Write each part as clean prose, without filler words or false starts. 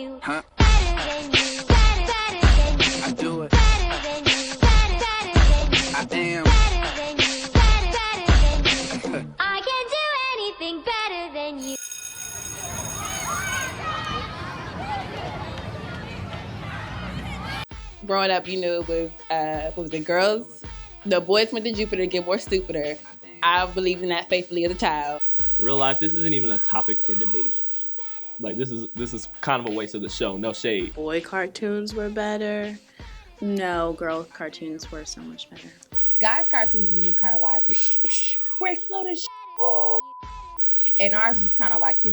you. Huh? Better than you. Better than you. I do it. Better than you. Better than you. I am. Better than you. Better than you. I can do anything better than you. Growing up, it was, what was it, girls? The boys went to Jupiter to get more stupider. I believed in that faithfully as a child. Real life, this isn't even a topic for debate. Like, this is kind of a waste of the show. No shade. Boy cartoons were better. No, girl cartoons were so much better. Guys' cartoons were just kind of like, we're exploding oh. And ours was kind of like, it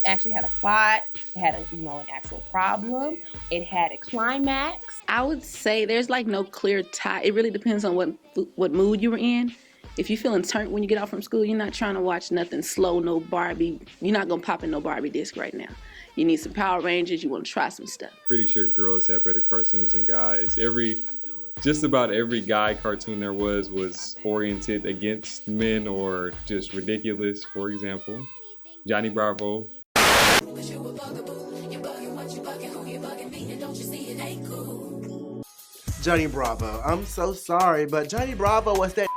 actually had a plot. It had an actual problem. It had a climax. I would say there's like no clear tie. It really depends on what mood you were in. If you're feeling turned when you get out from school, you're not trying to watch nothing slow, no Barbie. You're not going to pop in no Barbie disc right now. You need some Power Rangers. You want to try some stuff. Pretty sure girls have better cartoons than guys. Just about every guy cartoon there was oriented against men or just ridiculous. For example, Johnny Bravo. Johnny Bravo. I'm so sorry, but Johnny Bravo was that.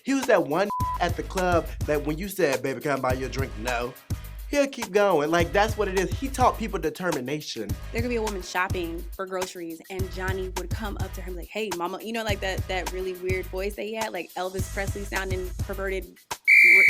He was that one at the club that when you said, baby, can I buy you a drink? No. He'll keep going. Like, that's what it is. He taught people determination. There could be a woman shopping for groceries and Johnny would come up to her and be like, hey, mama. Like that really weird voice that he had, like Elvis Presley sounding perverted,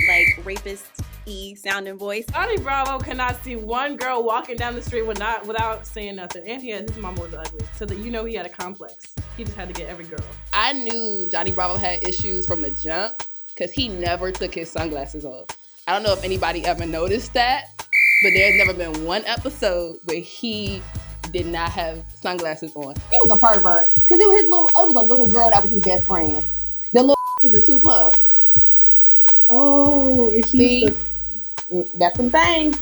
like rapist-y sounding voice. Johnny Bravo cannot see one girl walking down the street without saying nothing. And his mama was ugly. So that he had a complex. He just had to get every girl. I knew Johnny Bravo had issues from the jump because he never took his sunglasses off. I don't know if anybody ever noticed that, but there's never been one episode where he did not have sunglasses on. He was a pervert because it was a little girl that was his best friend. The little with the two puffs. Oh, is she? That's some things.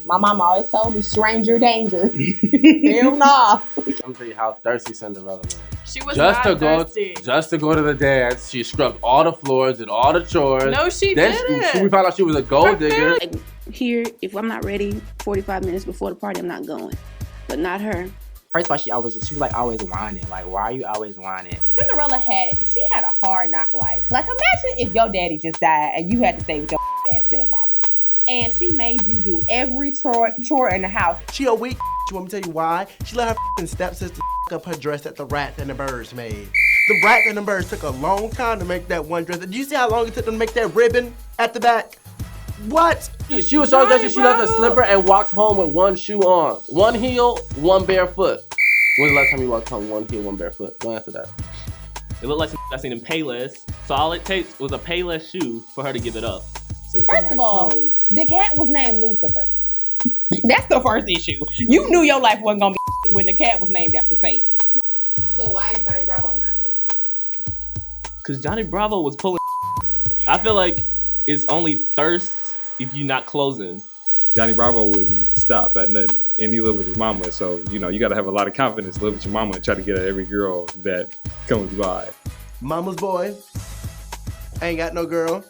My mama always told me, stranger danger. Hell nah. I'm tell you how thirsty Cinderella was. She was not thirsty. Just to go to the dance, she scrubbed all the floors, did all the chores. No, she didn't. We found out she was a gold digger. Here, if I'm not ready 45 minutes before the party, I'm not going. But not her. First of all, she was like always whining. Like, why are you always whining? Cinderella had a hard knock life. Like, imagine if your daddy just died and you had to stay with your ass stepmama. And she made you do every chore in the house. She a weak. You want me to tell you why? She let her stepsister up her dress that the Rats and the Birds made. The Rats and the Birds took a long time to make that one dress. Do you see how long it took them to make that ribbon at the back? What? She was so dirty she left a slipper and walked home with one shoe on. One heel, one bare foot. When's the last time you walked home one heel, one bare foot? Don't answer that. It looked like I seen in Payless, so all it takes was a Payless shoe for her to give it up. First of all, the cat was named Lucifer. That's the first issue. You knew your life wasn't gonna be when the cat was named after Satan. So why is Johnny Bravo not thirsty? Because Johnny Bravo was pulling. I feel like it's only thirst if you're not closing. Johnny Bravo wouldn't stop at nothing, and he lived with his mama. So you got to have a lot of confidence to live with your mama and try to get at every girl that comes by. Mama's boy. Ain't got no girl.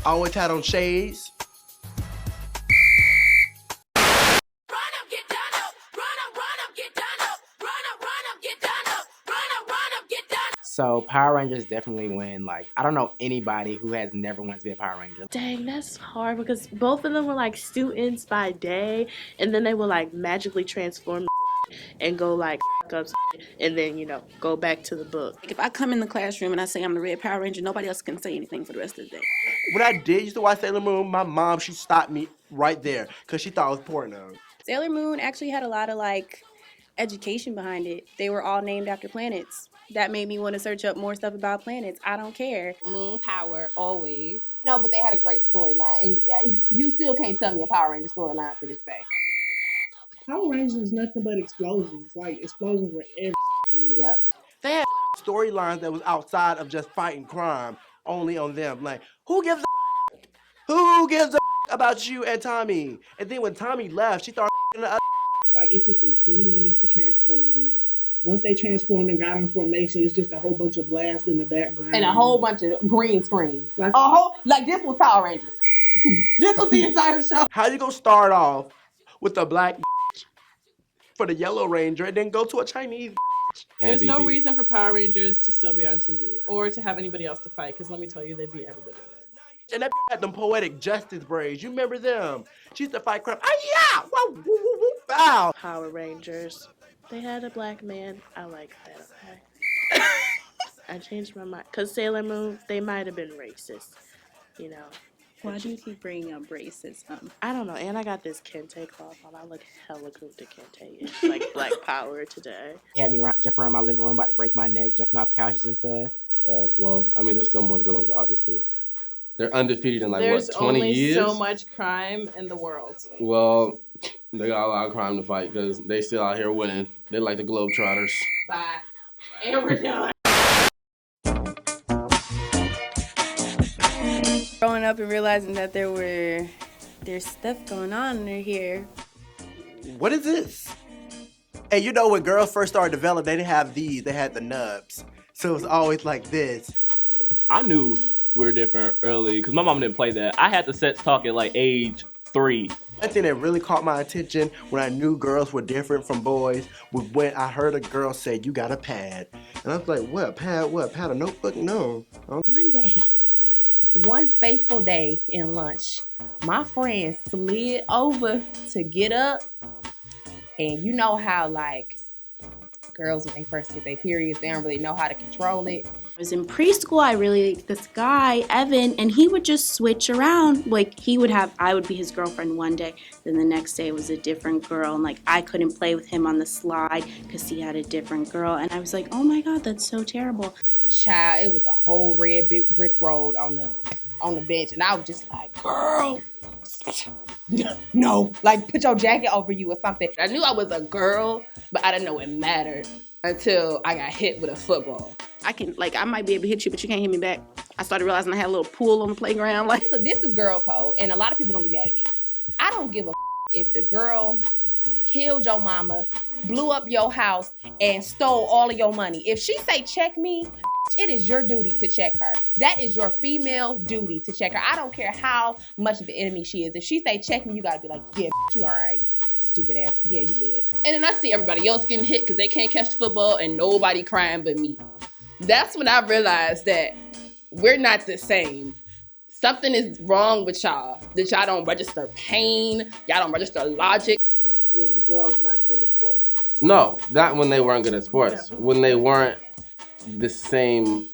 Always had on shades. So Power Rangers definitely win. Like, I don't know anybody who has never wanted to be a Power Ranger. Dang, that's hard because both of them were like students by day, and then they will like magically transform and go like up and then go back to the book. Like, if I come in the classroom and I say I'm the Red Power Ranger, nobody else can say anything for the rest of the day. When I used to watch Sailor Moon, my mom, she stopped me right there because she thought it was porno. Sailor Moon actually had a lot of like education behind it. They were all named after planets. That made me want to search up more stuff about planets. I don't care. Moon power, always. No, but they had a great storyline. And you still can't tell me a Power Ranger storyline for this day. Power Rangers was nothing but explosions. Like, explosions were everything. Yep. They had storylines that was outside of just fighting crime, only on them. Like, who gives a about you and Tommy? And then when Tommy left, she started like, it took them 20 minutes to transform. Once they transformed and got in formation, it's just a whole bunch of blasts in the background. And a whole bunch of green screen. Like this was Power Rangers. This was the entire show. How you gonna start off with a black for the Yellow Ranger and then go to a Chinese. There's no reason for Power Rangers to still be on TV or to have anybody else to fight, because let me tell you, they beat everybody. And that had them poetic justice braids. You remember them? She used to fight crap. Ah, yeah! Woo, woo, woo, woo, bow. Power Rangers. They had a black man. I like that, okay? I changed my mind. Because Sailor Moon, they might have been racist, you know. Why do you keep bringing up racism? I don't know. And I got this kente cloth on. I look hella cool to kente. It's like black power today. Had me jumping around my living room, about to break my neck, jumping off couches and stuff. Oh, well, I mean, there's still more villains, obviously. They're undefeated in like, There's what, 20 only years? so much crime in the world. Well, they got a lot of crime to fight because they still out here winning. They're like the Globetrotters. Bye. And we're done. Growing up and realizing that there's stuff going on in here. What is this? And you know when girls first started developing, they didn't have these. They had the nubs. So it was always like this. I knew we were different early because my mom didn't play that. I had the sets talk at like age 3. One thing that really caught my attention when I knew girls were different from boys was when I heard a girl say, "You got a pad." And I was like, what, pad, what? Pad a notebook? No. One day, one faithful day in lunch, my friend slid over to get up. And you know how, like, girls, when they first get their periods, they don't really know how to control it. I was in preschool, I really liked this guy, Evan, and he would just switch around. Like, I would be his girlfriend one day, then the next day it was a different girl, and like, I couldn't play with him on the slide because he had a different girl, and I was like, oh my God, that's so terrible. Child, it was a whole red big brick road on the bench, and I was just like, girl, no, like, put your jacket over you or something. I knew I was a girl, but I didn't know it mattered until I got hit with a football. I might be able to hit you, but you can't hit me back. I started realizing I had a little pool on the playground. Like, So this is girl code, and a lot of people gonna be mad at me. I don't give a if the girl killed your mama, blew up your house, and stole all of your money. If she say check me, it is your duty to check her. That is your female duty to check her. I don't care how much of the enemy she is. If she say check me, you gotta be like, yeah, you all right. Stupid ass. Yeah, you good. And then I see everybody else getting hit because they can't catch the football and nobody crying but me. That's when I realized that we're not the same. Something is wrong with y'all. That y'all don't register pain. Y'all don't register logic. When girls weren't good at sports. No, not when they weren't good at sports. When they weren't the same,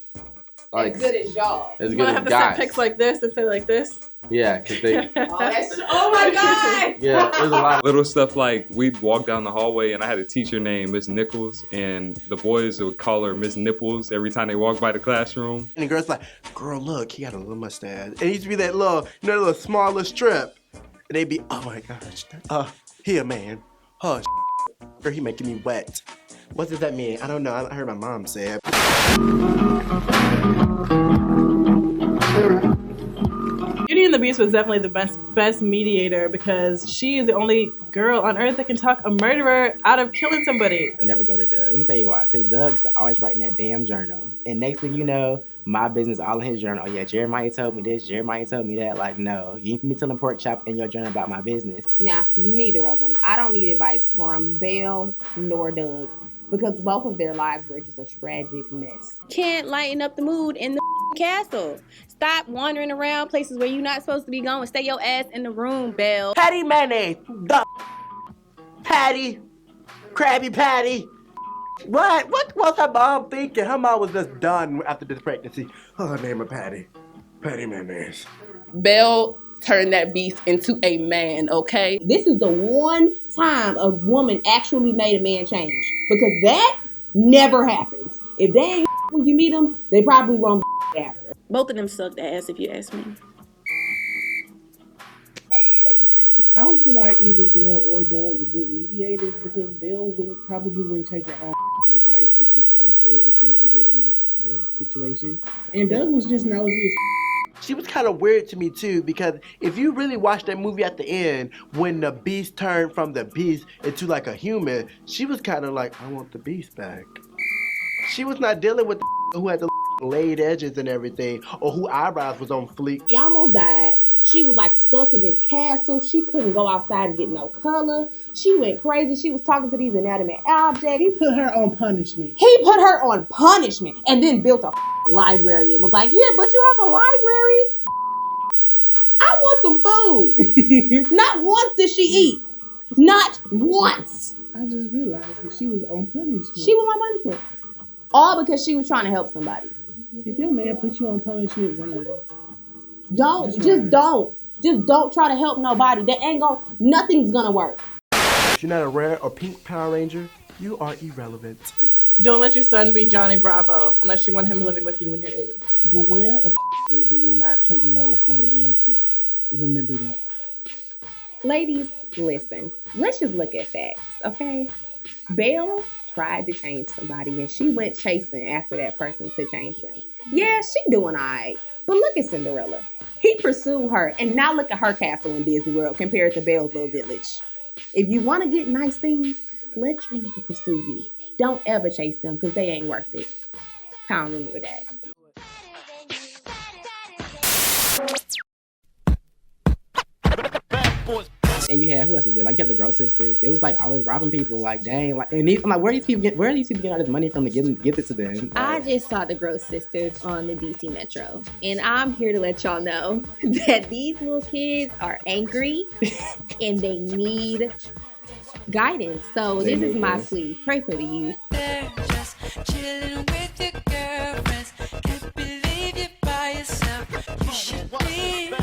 like, As good as y'all. as You good want to as have to guys. set pics like this and say like this? Yeah, because they, Oh my God! yeah, there's a lot of Little stuff like we'd walk down the hallway and I had a teacher named Miss Nichols, and the boys would call her Miss Nipples every time they walked by the classroom. And the girl's like, girl, look, he got a little mustache. And it used to be that little, that little smaller strip. And they'd be, oh my gosh, here, man. Oh, girl, he making me wet. What does that mean? I don't know. I heard my mom say it. Beauty and the Beast was definitely the best mediator because she is the only girl on earth that can talk a murderer out of killing somebody. I never go to Doug. Let me tell you why. Because Doug's always writing that damn journal. And next thing you know, my business all in his journal. Oh yeah, Jeremiah told me this, Jeremiah told me that. Like, no, you ain't me telling pork chop in your journal about my business. Now, neither of them. I don't need advice from Belle nor Doug because both of their lives were just a tragic mess. Can't lighten up the mood in the castle. Stop wandering around places where you're not supposed to be going. Stay your ass in the room, Belle. Patty mayonnaise. Patty. Krabby Patty. What was her mom thinking? Her mom was just done after this pregnancy. Oh, her name is Patty. Patty mayonnaise. Belle turned that beast into a man, okay? This is the one time a woman actually made a man change because that never happens. If they ain't when you meet them, they probably won't after. Both of them sucked ass, if you ask me. I don't feel like either Belle or Doug were good mediators because Belle probably wouldn't take her own advice, which is also observable in her situation. And Doug was just nosy as She was kind of weird to me too because if you really watch that movie at the end, when the beast turned from the beast into like a human, she was kind of like, I want the beast back. She was not dealing with the who had the laid edges and everything, or who eyebrows was on fleek. She almost died. She was like stuck in this castle. She couldn't go outside and get no color. She went crazy. She was talking to these inanimate objects. He put her on punishment. He put her on punishment and then built a library and was like, here, but you have a library? I want some food. Not once did she eat. Not once. I just realized that she was on punishment. She was on punishment. All because she was trying to help somebody. If your man put you on punishment, run. Just don't try to help nobody. That ain't gonna, nothing's gonna work. If you're not a red or pink Power Ranger, you are irrelevant. Don't let your son be Johnny Bravo unless you want him living with you when you're 80. Beware of that will not take no for an answer. Remember that. Ladies, listen. Let's just look at facts, okay? Belle tried to change somebody and she went chasing after that person to change them. Yeah, she doing all right. But look at Cinderella. He pursued her, and now look at her castle in Disney World compared to Belle's little village. If you want to get nice things, let your nigga pursue you. Don't ever chase them because they ain't worth it. Kind of remember that. And you had, who else was there? Like, you had the Gross sisters. They was like always robbing people. Like, dang. Like, and these, I'm like, where are these people getting all this money from to give it to them? Like, I just saw the Gross sisters on the DC Metro, and I'm here to let y'all know that these little kids are angry and they need guidance. So this is my plea: pray for the youth. They're just chilling with your girlfriends. Can't believe you're by yourself. You should be